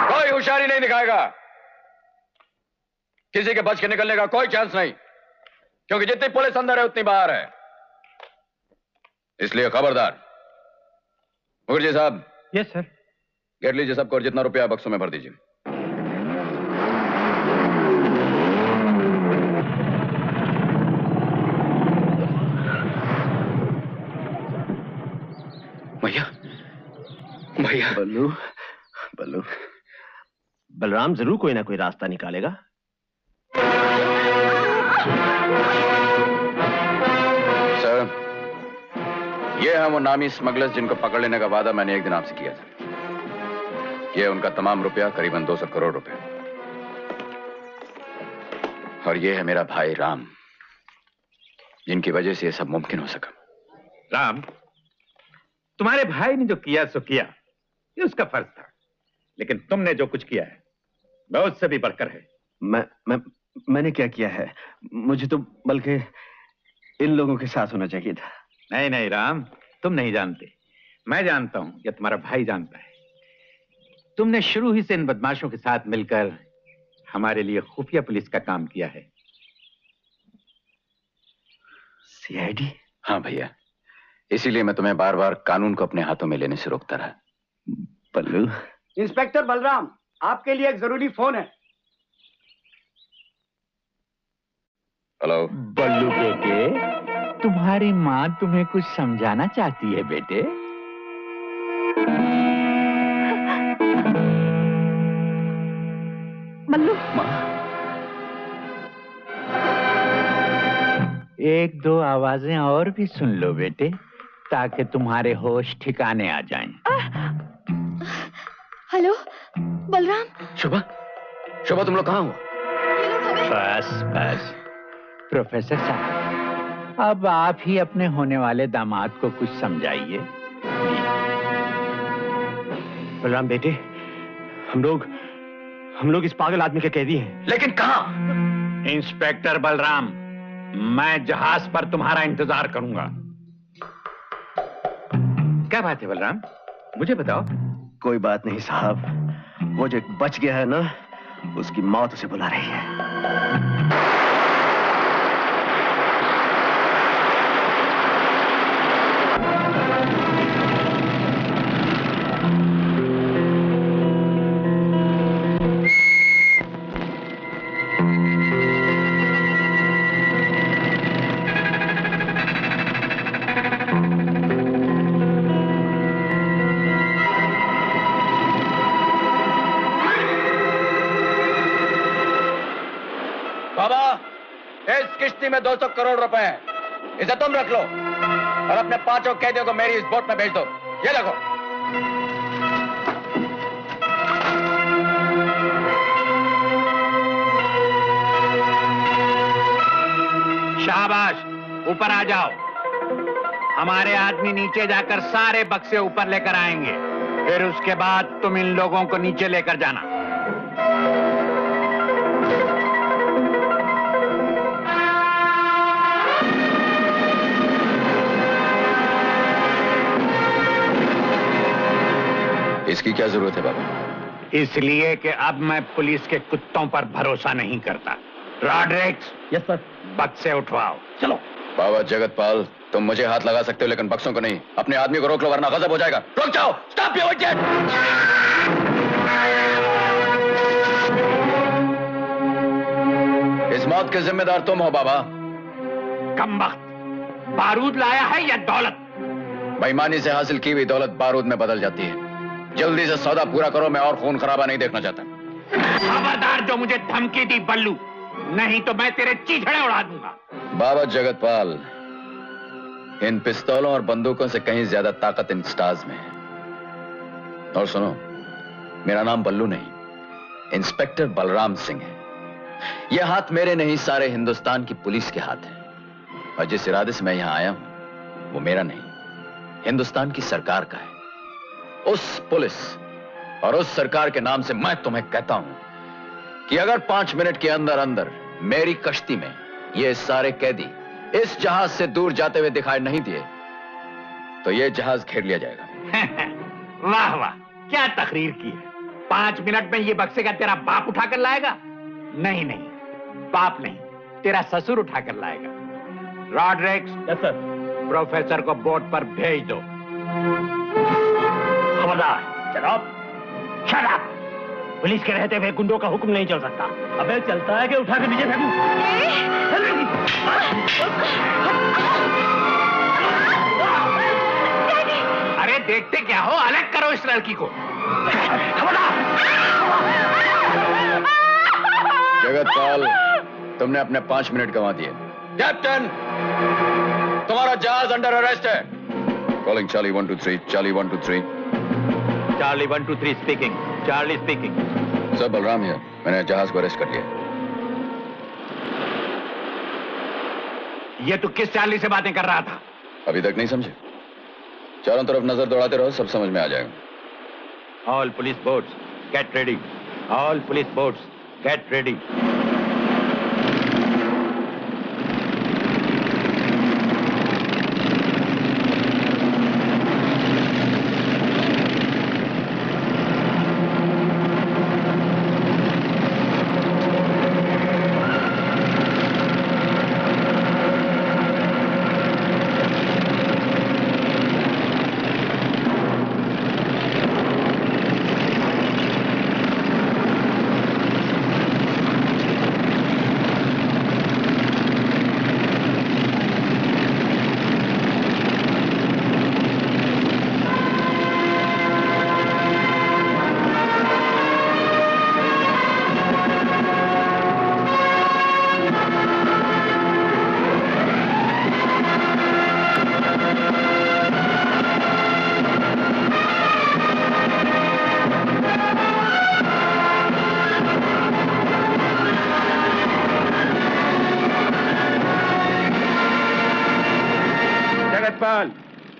कोई होशियारी नहीं दिखाएगा। किसी के बच के निकलने का कोई चांस नहीं, क्योंकि जितनी पुलिस अंदर है उतनी बाहर है। इसलिए खबरदार। मुखर्जी साहब। Yes sir. घेर लीजिए सबको और जितना रुपया बक्सों में भर दीजिए। भैया, भैया। बल्लू, बल्लू, बलराम जरूर कोई ना कोई रास्ता निकालेगा। सर, ये हैं वो नामी स्मगलर्स जिनको पकड़ लेने का वादा मैंने एक दिन आपसे किया था। ये उनका तमाम रुपया, करीबन 200 करोड़ रुपए। और ये है मेरा भाई राम, जिनकी वजह से ये सब मुमकिन हो सका। राम, तुम्हारे भाई ने जो किया सो किया, ये उसका फर्ज था, लेकिन तुमने जो कुछ किया है वह उससे भी बढ़कर है। मैंने क्या किया है? मुझे तो बल्कि इन लोगों के साथ होना चाहिए था। नहीं नहीं राम, तुम नहीं जानते, मैं जानता हूं, या तुम्हारा भाई जानता है। तुमने शुरू ही से इन बदमाशों के साथ मिलकर हमारे लिए खुफिया पुलिस का काम किया है। सीआईडी? हाँ भैया, इसीलिए मैं तुम्हें बार बार कानून को अपने हाथों में लेने से रोकता रहा। बल्लू। इंस्पेक्टर बलराम, आपके लिए एक जरूरी फोन है। हेलो। बल्लू बेटे, तुम्हारी माँ तुम्हें कुछ समझाना चाहती है बेटे। बल्लू। एक दो आवाजें और भी सुन लो बेटे, ताकि तुम्हारे होश ठिकाने आ जाएं। हेलो बलराम। शुभा, शुभा तुम लोग कहाँ हो? बस बस प्रोफेसर साहब, अब आप ही अपने होने वाले दामाद को कुछ समझाइए। बलराम बेटे, हम लोग इस पागल आदमी के कैदी हैं। लेकिन कहाँ? इंस्पेक्टर बलराम, मैं जहाज पर तुम्हारा इंतजार करूंगा। क्या बात है बलराम, मुझे बताओ। कोई बात नहीं साहब, वो जो एक बच गया है ना, उसकी मौत उसे बुला रही है। किश्ती में 200 करोड़ रुपए हैं, इसे तुम रख लो और अपने 5 कैदियों को मेरी इस बोट में भेज दो। ये देखो। शाबाश, ऊपर आ जाओ। हमारे आदमी नीचे जाकर सारे बक्से ऊपर लेकर आएंगे, फिर उसके बाद तुम इन लोगों को नीचे लेकर जाना। इसकी क्या जरूरत है बाबा? इसलिए कि अब मैं पुलिस के कुत्तों पर भरोसा नहीं करता। रॉड्रिक्स। Yes sir. बक्से उठवाओ। चलो। बाबा जगतपाल, तुम मुझे हाथ लगा सकते हो लेकिन बक्सों को नहीं। अपने आदमी को रोक लो वरना गजब हो जाएगा। रुक जाओ। Stop your jet. इस मौत के जिम्मेदार तुम हो बाबा। कमबख्त, बारूद लाया है या दौलत? बेईमानी से हासिल की हुई दौलत बारूद में बदल जाती है। जल्दी से सौदा पूरा करो, मैं और खून खराबा नहीं देखना चाहता। खबरदार जो मुझे धमकी दी बल्लू, नहीं तो मैं तेरे चीथड़े उड़ा दूंगा। बाबा जगतपाल, इन पिस्तौलों और बंदूकों से कहीं ज्यादा ताकत इन स्टार्स में है। और सुनो, मेरा नाम बल्लू नहीं, इंस्पेक्टर बलराम सिंह है। यह हाथ मेरे नहीं, सारे हिंदुस्तान की पुलिस के हाथ है। और जिस इरादे से मैं यहां आया हूं वो मेरा नहीं, हिंदुस्तान की सरकार का है। उस पुलिस और उस सरकार के नाम से मैं तुम्हें कहता हूं कि अगर 5 मिनट के अंदर अंदर मेरी कश्ती में ये सारे कैदी इस जहाज से दूर जाते हुए दिखाई नहीं दिए तो ये जहाज घेर लिया जाएगा। वाह वाह, क्या तकरीर की है। 5 मिनट में ये बक्से का तेरा बाप उठा कर लाएगा? नहीं नहीं, बाप नहीं, तेरा ससुर उठा कर लाएगा। Rodrigues, yes sir. प्रोफेसर को बोट पर भेज दो। खबरदार, जनाब, शट अप। पुलिस के रहते हुए गुंडों का हुक्म नहीं चल सकता। अबे चलता है कि उठा के नीचे फेंकूं? अरे देखते क्या हो, अलग करो इस लड़की को। जगतपाल, तुमने अपने 5 मिनट गंवा दिए। कैप्टन, तुम्हारा जहाज अंडर अरेस्ट है। Calling Charlie 1 2 3, Charlie 1 2 3। Charlie 1 2 3 speaking, Charlie speaking. Sir, Balram here. मैंने जहाज को अरेस्ट कर लिया। ये तू किस चार्ली से बातें कर रहा था? अभी तक नहीं समझे? चारों तरफ नजर दौड़ाते रहो, सब समझ में आ जाएगा। All police boats get ready, all police boats get ready.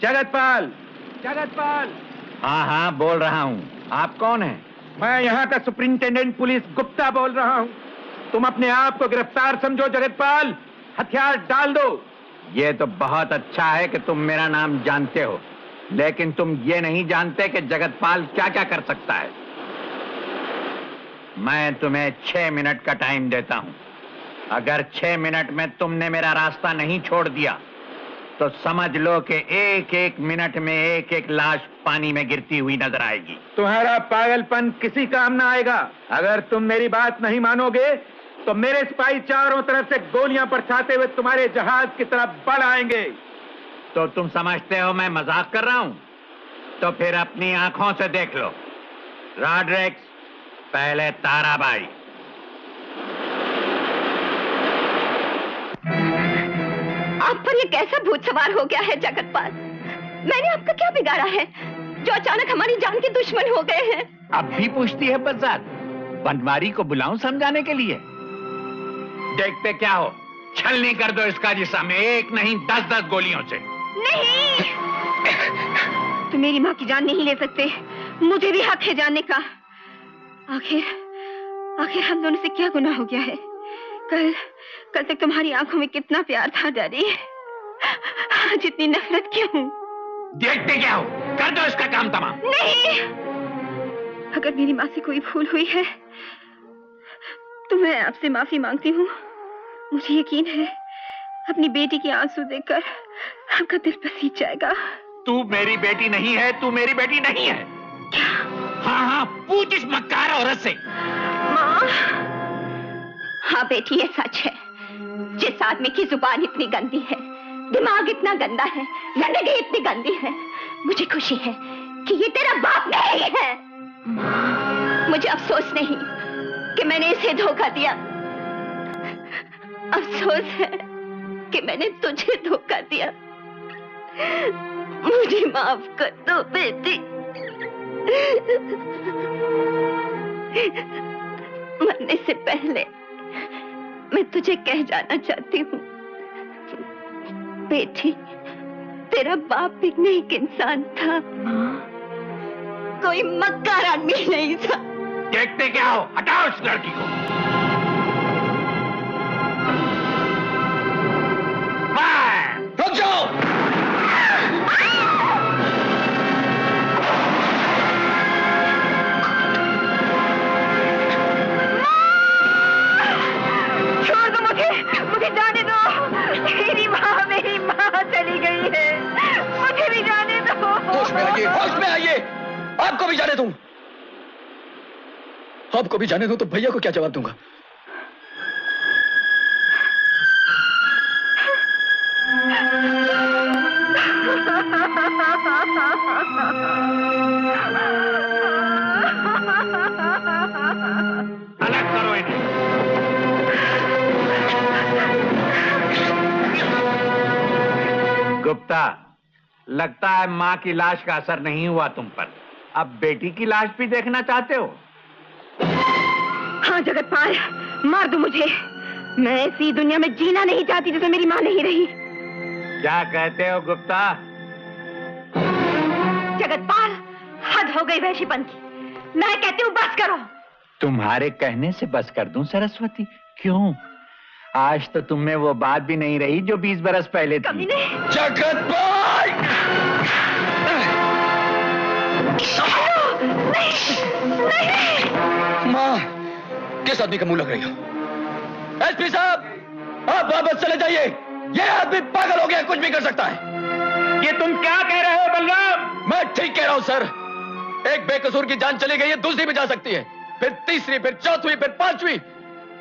Jagatpal, Jagatpal. हाँ हाँ, बोल रहा हूँ। आप कौन हैं? मैं यहाँ का सुपरिंटेंडेंट पुलिस गुप्ता बोल रहा हूँ। तुम अपने आप को गिरफ्तार समझो जगतपाल, हथियार डाल दो। ये तो बहुत अच्छा है कि तुम मेरा नाम जानते हो, लेकिन तुम ये नहीं जानते कि जगतपाल क्या क्या कर सकता है। मैं तुम्हें 6 मिनट का टाइम देता हूं। अगर 6 मिनट में तुमने मेरा रास्ता नहीं छोड़ दिया तो समझ लो कि एक एक मिनट में एक एक लाश पानी में गिरती हुई नजर आएगी। तुम्हारा पागलपन किसी काम ना आएगा। अगर तुम मेरी बात नहीं मानोगे तो मेरे सिपाही चारों तरफ से गोलियां बरसाते हुए तुम्हारे जहाज की तरफ बढ़ आएंगे। तो तुम समझते हो मैं मजाक कर रहा हूं? तो फिर अपनी आंखों से देख लो। रॉड्रिक्स, पहले ताराबाई। आप पर ये कैसा भूत सवार हो गया है जगतपाल? मैंने आपका क्या बिगाड़ा है जो अचानक हमारी जान के दुश्मन हो गए हैं? अब भी पूछती है बज़ार। बनवारी को बुलाऊं समझाने के लिए? देखते क्या हो, छलनी कर दो इसका जिस्म, एक नहीं 10-10 गोलियों से। नहीं, तुम मेरी माँ की जान नहीं ले सकते। मुझे भी हक है जानने का। आखिर हम दोनों से क्या गुनाह हो गया है? कल तक तुम्हारी आंखों में कितना प्यार था डैडी, आज इतनी नफरत क्यों? देखते क्या हो, कर दो इसका काम तमाम। नहीं, अगर मेरी माँ से कोई भूल हुई है तो मैं आपसे माफी मांगती हूँ। मुझे यकीन है अपनी बेटी के आंसू देखकर आपका दिल पसीज जाएगा। तू मेरी बेटी नहीं है, तू मेरी बेटी नहीं है। क्या? हाँ हाँ, पूछ इस मक्कार औरत से। माँ, हाँ बेटी, ये सच है। जिस आदमी की जुबान इतनी गंदी है, दिमाग इतना गंदा है, जिंदगी इतनी गंदी है, मुझे खुशी है कि ये तेरा बाप नहीं है। मुझे अफसोस नहीं कि मैंने इसे धोखा दिया, अफसोस है कि मैंने तुझे धोखा दिया। मुझे माफ कर दो बेटी। मरने से पहले मैं तुझे कह जाना चाहती हूँ, बेटी, तेरा बाप एक नेक इंसान था। कोई मक्कार आदमी नहीं था। देखते क्या हो, हटाओ इस लड़की को। रुक जाओ। छोड़ दो मुझे जाने दो। मेरी माँ चली गई है, मुझे भी जाने दो। होश में आइए, आपको भी जाने दूं। आपको भी जाने दूं तो भैया को क्या जवाब दूंगा? अलग करो इन्हें। गुप्ता, लगता है माँ की लाश का असर नहीं हुआ तुम पर। अब बेटी की लाश भी देखना चाहते हो? हाँ जगतपाल, मार दो मुझे। मैं ऐसी दुनिया में जीना नहीं चाहती जिसमें मेरी माँ नहीं रही। क्या कहते हो गुप्ता? जगतपाल, हद हो गई वैशीपन की। मैं कहती हूँ बस करो। तुम्हारे कहने से बस कर दूं सरस्वती? क्यों? आज तो तुम में वो बात भी नहीं रही जो 20 बरस पहले थी। कभी नहीं। जगतपाल! नहीं। माँ, किस आदमी का मुंह लग रही हो? एसपी साहब, आप वापस चले जाइए। ये आदमी पागल हो गया, कुछ भी कर सकता है। ये तुम क्या कह रहे हो बलराम? मैं ठीक कह रहा हूं सर। एक बेकसूर की जान चली गई है, दूसरी भी जा सकती है, फिर तीसरी, फिर चौथी, फिर पांचवी।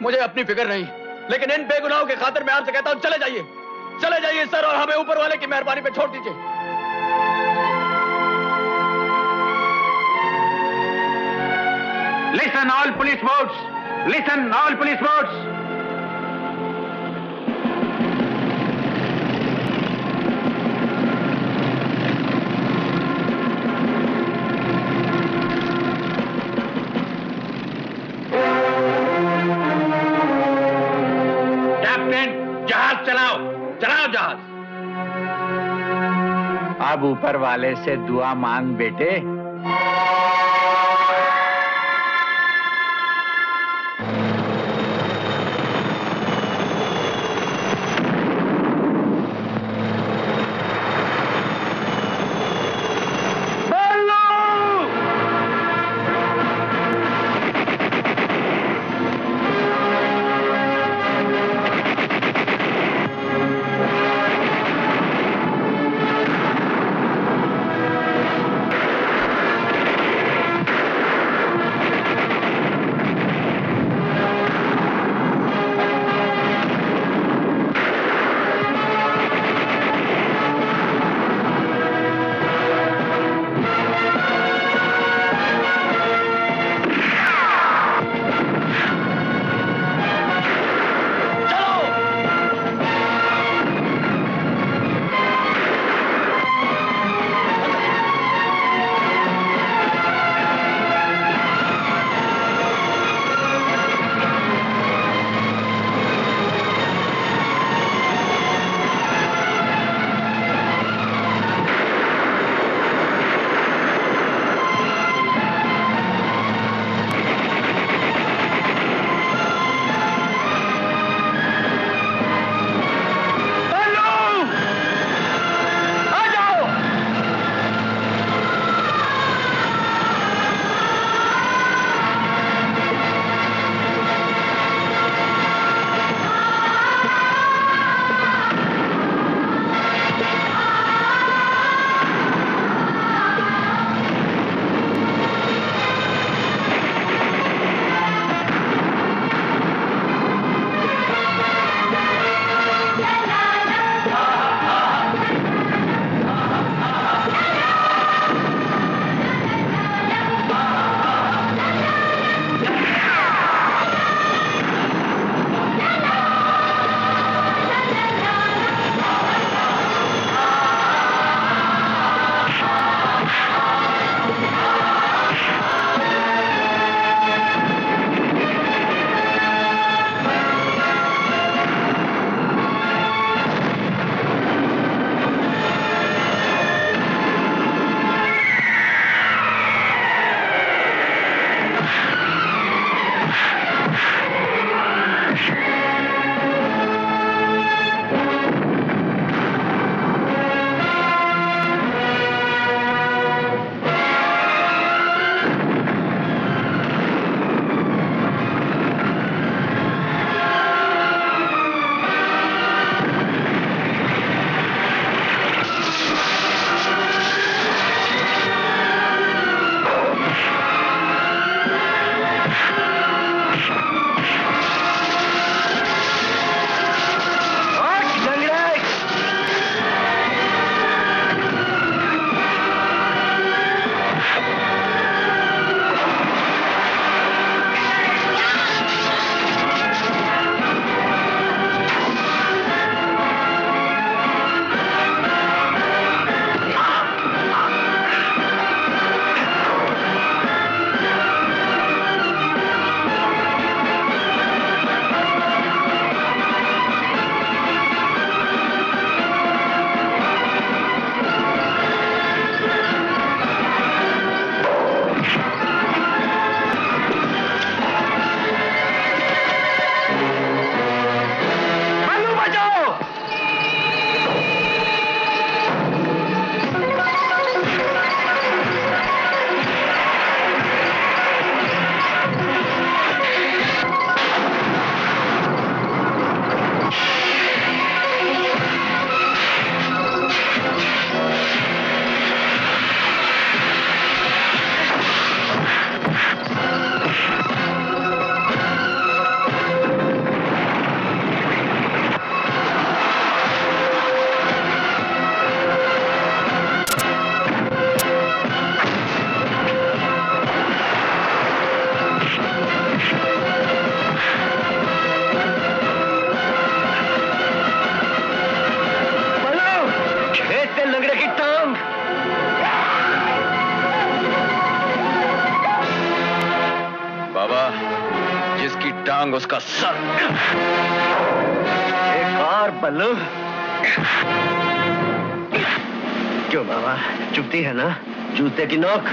मुझे अपनी फिक्र नहीं, लेकिन इन बेगुनाहों के खातिर मैं आपसे कहता हूं चले जाइए सर, और हमें ऊपर वाले की मेहरबानी पे छोड़ दीजिए। Listen all police boats! Listen all police boats! Captain, जहाज चलाओ जहाज। अब ऊपर वाले से दुआ मांग बेटे। टांग उसका सर। एक और बल्लू। क्यों बाबा, चुभती है ना जूते की नोक?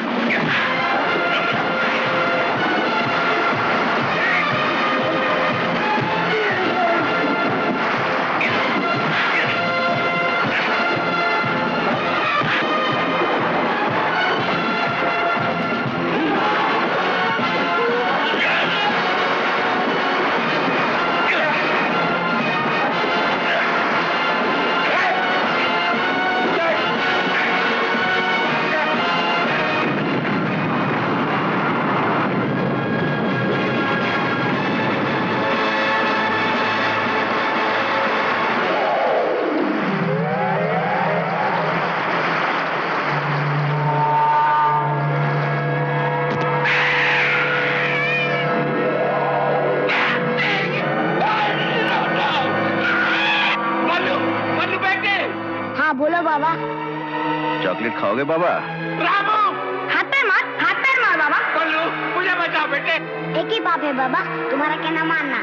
बोलो बाबा। चॉकलेट खाओगे बाबा? रामू, हाथ पैर मार बाबा। बल्लू मुझे बचाओ बेटे। एक ही बाप है बाबा, तुम्हारा कहना मानना।